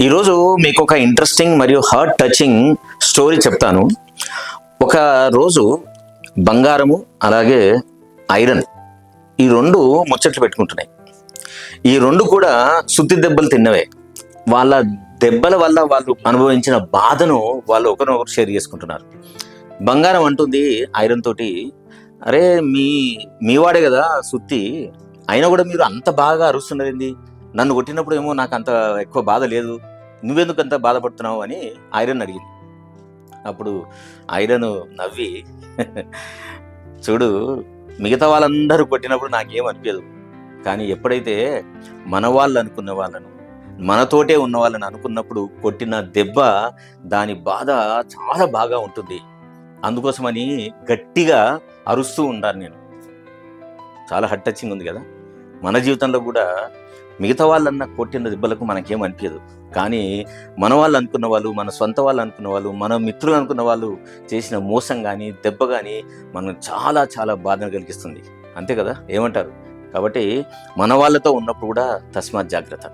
ఈరోజు మీకు ఒక ఇంట్రెస్టింగ్ మరియు హార్ట్ టచింగ్ స్టోరీ చెప్తాను. ఒక రోజు బంగారము అలాగే ఐరన్ ఈ రెండు ముచ్చట్లు పెట్టుకుంటున్నాయి. ఈ రెండు కూడా సుత్తి దెబ్బలు తిన్నవే. వాళ్ళ దెబ్బల వల్ల వాళ్ళు అనుభవించిన బాధను వాళ్ళు ఒకరినొకరు షేర్ చేసుకుంటున్నారు. బంగారం అంటుంది ఐరన్ తోటి, అరే మీవాడే కదా సుత్తి, అయినా కూడా మీరు అంత బాగా అరుస్తున్నది, నన్ను కొట్టినప్పుడు ఏమో నాకు అంత ఎక్కువ బాధ లేదు, నువ్వెందుకు అంత బాధపడుతున్నావు అని ఐరన్ అడిగింది. అప్పుడు ఐరన్ నవ్వి, చూడు, మిగతా వాళ్ళందరూ కొట్టినప్పుడు నాకేం అనిపించదు, కానీ ఎప్పుడైతే మన వాళ్ళు అనుకున్న వాళ్ళను, మనతోటే ఉన్న వాళ్ళని అనుకున్నప్పుడు కొట్టిన దెబ్బ, దాని బాధ చాలా బాగా ఉంటుంది. అందుకోసమని గట్టిగా అరుస్తూ ఉంటాను నేను. చాలా హార్ట్ టచింగ్ ఉంది కదా. మన జీవితంలో కూడా మిగతా వాళ్ళన్న కొట్టిన దెబ్బలకు మనకేం అనిపించదు, కానీ మన వాళ్ళు అనుకున్న వాళ్ళు, మన సొంత వాళ్ళు అనుకున్న వాళ్ళు, మన మిత్రులు అనుకున్న వాళ్ళు చేసిన మోసం కానీ దెబ్బ కానీ మనం చాలా చాలా బాధను కలిగిస్తుంది. అంతే కదా, ఏమంటారు? కాబట్టి మన వాళ్ళతో ఉన్నప్పుడు కూడా తస్మాత్ జాగ్రత్త.